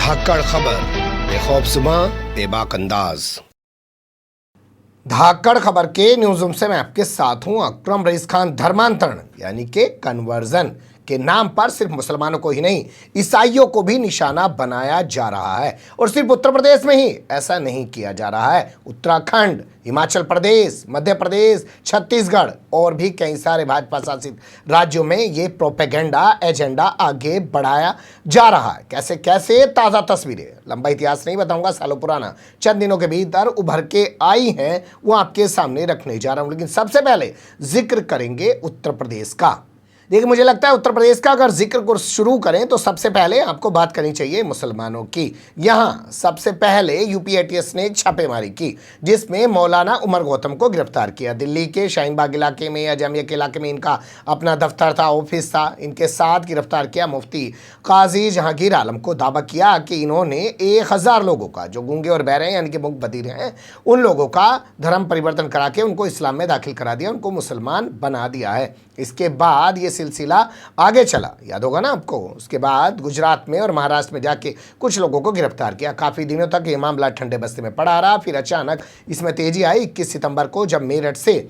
धाकड़ खबर बेखौफसुमा बेबाक अंदाज। धाकड़ खबर के न्यूज रूम से मैं आपके साथ हूं अकरम रईस खान। धर्मांतरण यानी कि कन्वर्जन के नाम पर सिर्फ मुसलमानों को ही नहीं, ईसाइयों को भी निशाना बनाया जा रहा है। और सिर्फ उत्तर प्रदेश में ही ऐसा नहीं किया जा रहा है, उत्तराखंड, हिमाचल प्रदेश, मध्य प्रदेश, छत्तीसगढ़ और भी कई सारे भाजपा शासित राज्यों में ये प्रोपेगेंडा एजेंडा आगे बढ़ाया जा रहा है। कैसे कैसे ताज़ा तस्वीरें, लंबा इतिहास नहीं बताऊंगा, सालों पुराना, चंद दिनों के भीतर उभर के आई हैं, वो आपके सामने रखने जा रहा हूं। लेकिन सबसे पहले जिक्र करेंगे उत्तर प्रदेश का। देखिए, मुझे लगता है उत्तर प्रदेश का अगर जिक्र को शुरू करें तो सबसे पहले आपको बात करनी चाहिए मुसलमानों की। यहाँ सबसे पहले यूपी एटीएस ने एक छापेमारी की जिसमें मौलाना उमर गौतम को गिरफ्तार किया। दिल्ली के शाहीन बाग इलाके में या जामिया के इलाके में इनका अपना दफ्तर था, ऑफिस था। इनके साथ गिरफ्तार किया मुफ्ती काजी जहांगीर आलम को। दावा किया कि इन्होंने 1000 लोगों का, जो गूंगे और बहरे हैं यानी कि मूक बधिर हैं, उन लोगों का धर्म परिवर्तन करा के उनको इस्लाम में दाखिल करा दिया, उनको मुसलमान बना दिया है। इसके बाद ये सिलसिला आगे चला, याद होगा ना आपको। उसके बाद गुजरात में और महाराष्ट्र में जाके कुछ लोगों को गिरफ्तार किया। काफ़ी दिनों तक ये मामला ठंडे बस्ते में पड़ा रहा। फिर अचानक इसमें तेजी आई 21 सितंबर को, जब मेरठ से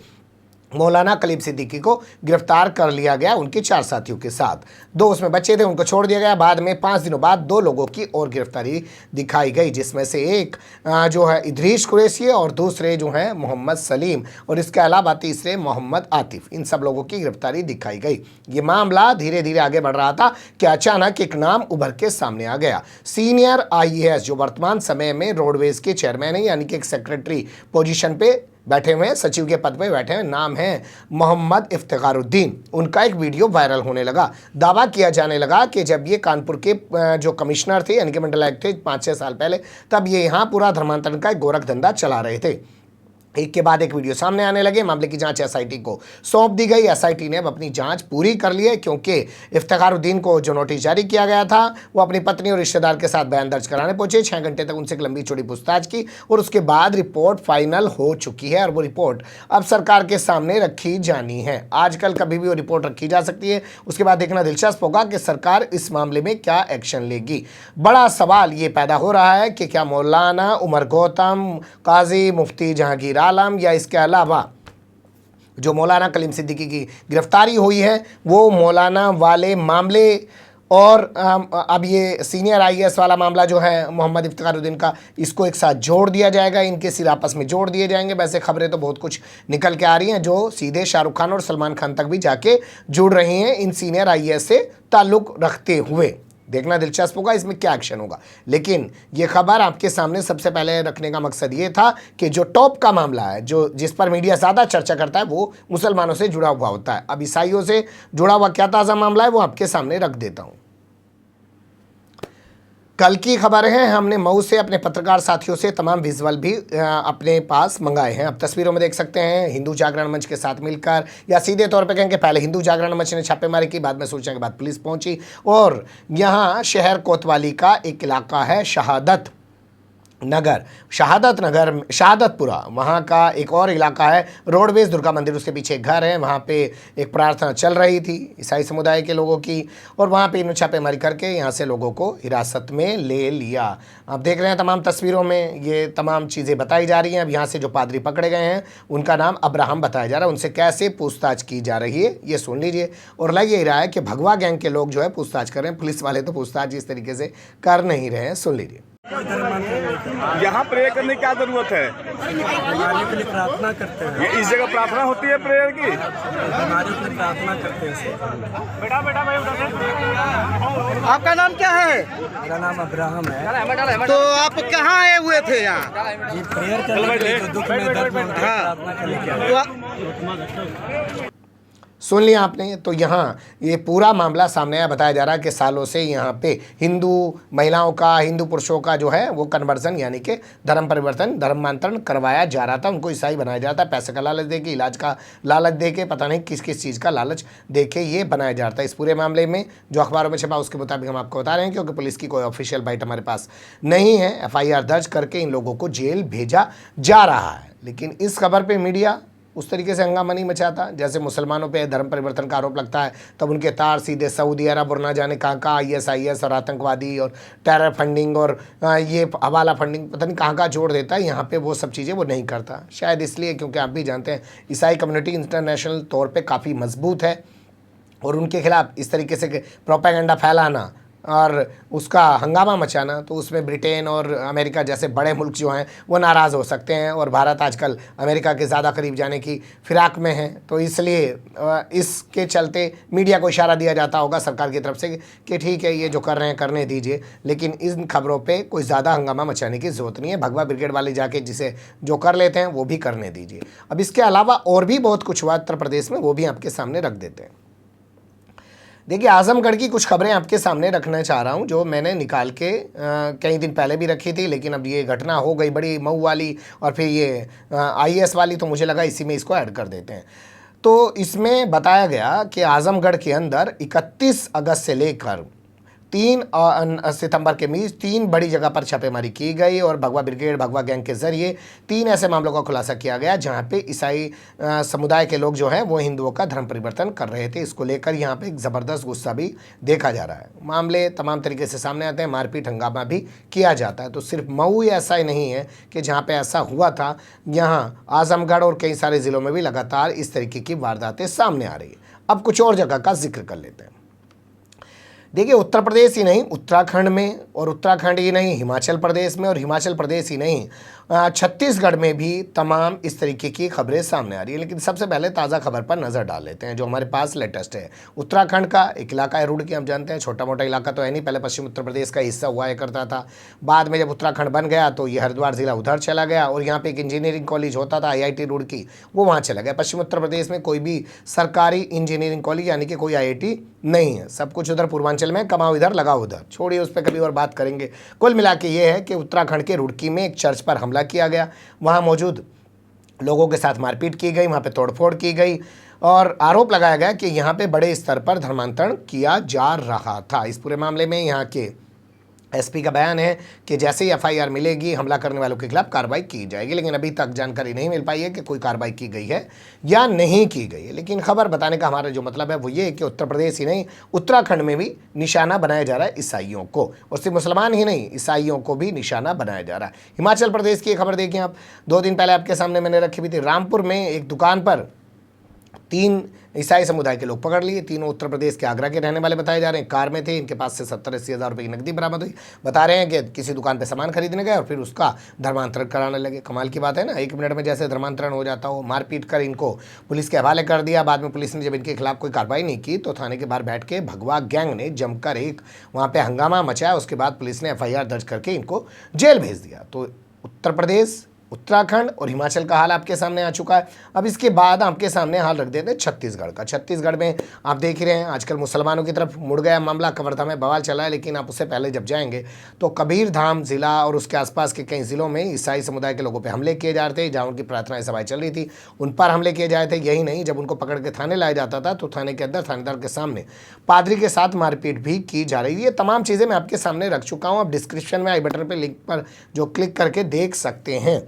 मौलाना कलीम सिद्दीकी को गिरफ्तार कर लिया गया उनके 4 साथियों के साथ। 2 उसमें बच्चे थे, उनको छोड़ दिया गया। बाद में 5 दिनों बाद 2 लोगों की और गिरफ्तारी दिखाई गई, जिसमें से एक जो है इदरीस कुरैशी और दूसरे जो हैं मोहम्मद सलीम, और इसके अलावा तीसरे मोहम्मद आतिफ। इन सब लोगों की गिरफ्तारी दिखाई गई। ये मामला धीरे धीरे आगे बढ़ रहा था कि अचानक एक नाम उभर के सामने आ गया। सीनियर IAS जो वर्तमान समय में रोडवेज के चेयरमैन है, यानी कि एक सेक्रेटरी पोजीशन पे बैठे हुए हैं, सचिव के पद पे बैठे हैं, नाम है मोहम्मद इफ्तिखारुद्दीन। उनका एक वीडियो वायरल होने लगा। दावा किया जाने लगा कि जब ये कानपुर के जो कमिश्नर थे यानी कि मंडल आयुक्त थे 5-6 साल पहले, तब ये यहाँ पूरा धर्मांतरण का एक गोरख धंधा चला रहे थे। एक के बाद एक वीडियो सामने आने लगे। मामले की जांच SIT को सौंप दी गई। SIT ने अब अपनी जांच पूरी कर ली है, क्योंकि इफ्तिखारुद्दीन को जो नोटिस जारी किया गया था वो अपनी पत्नी और रिश्तेदार के साथ बयान दर्ज कराने पहुंचे। 6 घंटे तक उनसे एक लंबी चौड़ी पूछताछ की और उसके बाद रिपोर्ट फाइनल हो चुकी है और वो रिपोर्ट अब सरकार के सामने रखी जानी है। आजकल कभी भी वो रिपोर्ट रखी जा सकती है। उसके बाद देखना दिलचस्प होगा कि सरकार इस मामले में क्या एक्शन लेगी। बड़ा सवाल ये पैदा हो रहा है कि क्या मौलाना उमर गौतम, काजी मुफ्ती जहांगीर आलम या इसके अलावा जो मौलाना कलीम सिद्दीकी की गिरफ्तारी हुई है वो मौलाना वाले मामले और अब ये सीनियर IAS वाला मामला जो है मोहम्मद इफ्तिखारुद्दीन का, इसको एक साथ जोड़ दिया जाएगा, इनके सिर आपस में जोड़ दिए जाएंगे। वैसे खबरें तो बहुत कुछ निकल के आ रही हैं जो सीधे शाहरुख खान और सलमान खान तक भी जाके जुड़ रही हैं इन सीनियर IAS से ताल्लुक़ रखते हुए। देखना दिलचस्प होगा इसमें क्या एक्शन होगा। लेकिन ये खबर आपके सामने सबसे पहले रखने का मकसद ये था कि जो टॉप का मामला है, जो जिस पर मीडिया ज़्यादा चर्चा करता है, वो मुसलमानों से जुड़ा हुआ होता है। अब ईसाइयों से जुड़ा हुआ क्या ताज़ा मामला है वो आपके सामने रख देता हूँ। कल की खबर है, हमने मऊ से अपने पत्रकार साथियों से तमाम विजुअल भी अपने पास मंगाए हैं। अब तस्वीरों में देख सकते हैं हिंदू जागरण मंच के साथ मिलकर, या सीधे तौर पे कहेंगे पहले हिंदू जागरण मंच ने छापेमारी की, बाद में सूचना के बाद पुलिस पहुंची। और यहाँ शहर कोतवाली का एक इलाका है शहादत नगर, शहादतपुरा, वहाँ का एक और इलाका है रोडवेज दुर्गा मंदिर, उसके पीछे एक घर है। वहाँ पे एक प्रार्थना चल रही थी ईसाई समुदाय के लोगों की, और वहाँ पे इन्होंने छापेमारी करके यहाँ से लोगों को हिरासत में ले लिया। आप देख रहे हैं तमाम तस्वीरों में ये तमाम चीज़ें बताई जा रही हैं। अब यहाँ से जो पादरी पकड़े गए हैं उनका नाम अब्राहम बताया जा रहा है। उनसे कैसे पूछताछ की जा रही है ये सुन लीजिए। और लग यही रहा है कि भगवा गैंग के लोग जो है पूछताछ कर रहे हैं, पुलिस वाले तो पूछताछ इस तरीके से कर नहीं रहे हैं। सुन लीजिए। यहाँ प्रेयर करने की क्या जरूरत है? बीमारियों के लिए प्रार्थना करते हैं। ये इस जगह प्रार्थना होती है प्रेयर की? बीमारियों के लिए प्रार्थना करते हैं। बेटा भाई आपका नाम क्या है? मेरा नाम अब्राहम है। तो आप कहाँ आए हुए थे यहाँ? जी, प्रेयर करने के लिए, जो दुख में दर्द में उनकी प्रार्थना करने के लिए। सुन लिया आपने। तो यहाँ ये पूरा मामला सामने आया। बताया जा रहा है कि सालों से यहाँ पे हिंदू महिलाओं का, हिंदू पुरुषों का जो है वो कन्वर्जन यानी कि धर्मांतरण करवाया जा रहा था। उनको ईसाई बनाया जाता है, पैसे का लालच देके, इलाज का लालच देके, पता नहीं किस किस चीज़ का लालच देके ये बनाया जाता है। इस पूरे मामले में जो अखबारों में छपा उसके मुताबिक हम आपको बता रहे हैं, क्योंकि पुलिस की कोई ऑफिशियल बाइट हमारे पास नहीं है। FIR दर्ज करके इन लोगों को जेल भेजा जा रहा है। लेकिन इस खबर पर मीडिया उस तरीके से हंगामा नहीं मचाता। जैसे मुसलमानों पे धर्म परिवर्तन का आरोप लगता है तब उनके तार सीधे सऊदी अरब और ना जाने कहाँ ISIS और आतंकवादी और टेरर फंडिंग और ये हवाला फंडिंग पता नहीं कहाँ जोड़ देता है। यहाँ पे वो सब चीज़ें वो नहीं करता, शायद इसलिए क्योंकि आप भी जानते हैं ईसाई कम्युनिटी इंटरनेशनल तौर पर काफ़ी मजबूत है और उनके खिलाफ इस तरीके से प्रोपेगेंडा फैलाना और उसका हंगामा मचाना, तो उसमें ब्रिटेन और अमेरिका जैसे बड़े मुल्क जो हैं वो नाराज़ हो सकते हैं। और भारत आजकल अमेरिका के ज़्यादा करीब जाने की फिराक में है, तो इसलिए इसके चलते मीडिया को इशारा दिया जाता होगा सरकार की तरफ से कि ठीक है ये जो कर रहे हैं करने दीजिए, लेकिन इन खबरों पे कोई ज़्यादा हंगामा मचाने की ज़रूरत नहीं है। भगवा ब्रिगेड वाले जाके जिसे जो कर लेते हैं वो भी करने दीजिए। अब इसके अलावा और भी बहुत कुछ हुआ उत्तर प्रदेश में, वो भी आपके सामने रख देते हैं। देखिए, आजमगढ़ की कुछ खबरें आपके सामने रखना चाह रहा हूं जो मैंने निकाल के कई दिन पहले भी रखी थी, लेकिन अब ये घटना हो गई बड़ी मऊ वाली और फिर ये IAS वाली, तो मुझे लगा इसी में इसको ऐड कर देते हैं। तो इसमें बताया गया कि आजमगढ़ के अंदर 31 अगस्त से लेकर 3 सितंबर के बीच 3 बड़ी जगह पर छापेमारी की गई और भगवा ब्रिगेड भगवा गैंग के जरिए 3 ऐसे मामलों का खुलासा किया गया जहां पे ईसाई समुदाय के लोग जो हैं वो हिंदुओं का धर्म परिवर्तन कर रहे थे। इसको लेकर यहां पे एक ज़बरदस्त गुस्सा भी देखा जा रहा है। मामले तमाम तरीके से सामने आते हैं, मारपीट हंगामा भी किया जाता है। तो सिर्फ मऊ ऐसा ही नहीं है कि जहाँ पर ऐसा हुआ था, यहाँ आजमगढ़ और कई सारे ज़िलों में भी लगातार इस तरीके की वारदातें सामने आ रही है। अब कुछ और जगह का जिक्र कर लेते हैं। देखिए, उत्तर प्रदेश ही नहीं, उत्तराखंड में, और उत्तराखंड ही नहीं, हिमाचल प्रदेश में, और हिमाचल प्रदेश ही नहीं, छत्तीसगढ़ में भी तमाम इस तरीके की खबरें सामने आ रही है। लेकिन सबसे पहले ताज़ा खबर पर नज़र डाल लेते हैं जो हमारे पास लेटेस्ट है। उत्तराखंड का एक इलाका है रुड़की, हम जानते हैं छोटा मोटा इलाका तो है नहीं, पहले पश्चिम उत्तर प्रदेश का हिस्सा हुआ करता था। बाद में जब उत्तराखंड बन गया तो ये हरिद्वार ज़िला उधर चला गया और यहाँ पे एक इंजीनियरिंग कॉलेज होता था IIT रुड़की, वो वहाँ चला गया। पश्चिम उत्तर प्रदेश में कोई भी सरकारी इंजीनियरिंग कॉलेज यानी कि कोई IIT नहीं है, सब कुछ उधर पूर्वांचल में, कमाओ इधर लगाओ उधर, छोड़िए उस पर कभी और बात करेंगे। कुल मिला के ये है कि उत्तराखंड के रुड़की में एक चर्च पर हमला किया गया, वहाँ मौजूद लोगों के साथ मारपीट की गई, वहाँ पे तोड़फोड़ की गई और आरोप लगाया गया कि यहाँ पे बड़े स्तर पर धर्मांतरण किया जा रहा था। इस पूरे मामले में यहाँ के SP का बयान है कि जैसे ही FIR मिलेगी हमला करने वालों के खिलाफ कार्रवाई की जाएगी, लेकिन अभी तक जानकारी नहीं मिल पाई है कि कोई कार्रवाई की गई है या नहीं की गई है। लेकिन खबर बताने का हमारा जो मतलब है वो ये है कि उत्तर प्रदेश ही नहीं, उत्तराखंड में भी निशाना बनाया जा रहा है ईसाइयों को, और सिर्फ मुसलमान ही नहीं, ईसाइयों को भी निशाना बनाया जा रहा है। हिमाचल प्रदेश की खबर देखिए आप, 2 दिन पहले आपके सामने मैंने रखी हुई थी। रामपुर में एक दुकान पर 3 ईसाई समुदाय के लोग पकड़ लिए, तीनों उत्तर प्रदेश के आगरा के रहने वाले बताए जा रहे हैं। कार में थे, इनके पास से 70-80 हज़ार रुपये की नकदी बरामद हुई। बता रहे हैं कि किसी दुकान पे सामान खरीदने गए और फिर उसका धर्मांतरण कराने लगे। कमाल की बात है ना, 1 मिनट में जैसे धर्मांतरण हो जाता हो। मारपीट कर इनको पुलिस के हवाले कर दिया। बाद में पुलिस ने जब इनके खिलाफ कोई कार्रवाई नहीं की तो थाने के बाहर बैठ के भगवा गैंग ने जमकर एक वहाँ पर हंगामा मचाया। उसके बाद पुलिस ने FIR दर्ज करके इनको जेल भेज दिया। तो उत्तर प्रदेश, उत्तराखंड और हिमाचल का हाल आपके सामने आ चुका है। अब इसके बाद आपके सामने हाल रख देते हैं छत्तीसगढ़ का। छत्तीसगढ़ में आप देख ही रहे हैं आजकल मुसलमानों की तरफ मुड़ गया मामला, कवर्धा में बवाल चला है। लेकिन आप उससे पहले जब जाएंगे तो कबीरधाम ज़िला और उसके आसपास के कई ज़िलों में ईसाई समुदाय के लोगों पर हमले किए जा रहे थे, जहाँ उनकी प्रार्थनाएं सभाएं चल रही थी उन पर हमले किए जा रहे थे। यही नहीं, जब उनको पकड़ के थाने लाया जाता था तो थाने के अंदर थानेदार के सामने पादरी के साथ मारपीट भी की जा रही है। ये तमाम चीज़ें मैं आपके सामने रख चुका हूँ। आप डिस्क्रिप्शन में आई बटन पर लिंक पर जो क्लिक करके देख सकते हैं।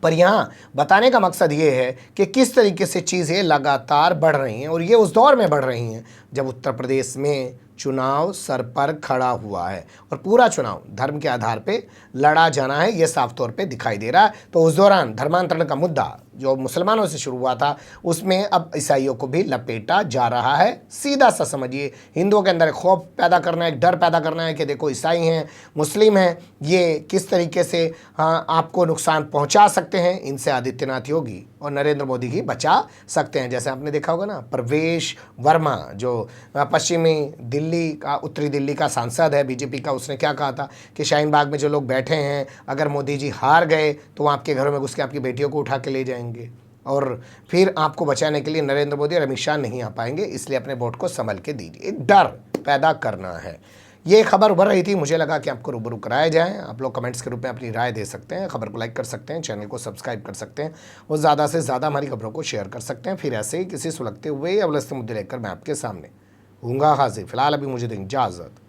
पर यहाँ बताने का मकसद ये है कि किस तरीके से चीज़ें लगातार बढ़ रही हैं और ये उस दौर में बढ़ रही हैं जब उत्तर प्रदेश में चुनाव सर पर खड़ा हुआ है और पूरा चुनाव धर्म के आधार पे लड़ा जाना है, ये साफ तौर पे दिखाई दे रहा है। तो उस दौरान धर्मांतरण का मुद्दा जो मुसलमानों से शुरू हुआ था उसमें अब ईसाइयों को भी लपेटा जा रहा है। सीधा सा समझिए, हिंदुओं के अंदर एक खौफ पैदा करना है, एक डर पैदा करना है कि देखो ईसाई हैं, मुस्लिम हैं, ये किस तरीके से आपको नुकसान पहुंचा सकते हैं, इनसे आदित्यनाथ योगी और नरेंद्र मोदी ही बचा सकते हैं। जैसे आपने देखा होगा ना, प्रवेश वर्मा जो पश्चिमी दिल्ली का, उत्तरी दिल्ली का सांसद है बीजेपी का, उसने क्या कहा था कि शाहीन बाग में जो लोग बैठे हैं अगर मोदी जी हार गए तो वो आपके घरों में घुस के आपकी बेटियों को उठा के ले जाएंगे और फिर आपको बचाने के लिए नरेंद्र मोदी और अमित शाह नहीं आ पाएंगे, इसलिए अपने वोट को संभल के दीजिए। एक डर पैदा करना है। ये खबर उभर रही थी, मुझे लगा कि आपको रूबरू कराया जाए। आप लोग कमेंट्स के रूप में अपनी राय दे सकते हैं, खबर को लाइक कर सकते हैं, चैनल को सब्सक्राइब कर सकते हैं और ज़्यादा से ज़्यादा हमारी खबरों को शेयर कर सकते हैं। फिर ऐसे ही किसी सुलगते हुए या उलझते मुद्दे लेकर मैं आपके सामने हूँगा हाजिर। फिलहाल अभी मुझे दें इजाज़त।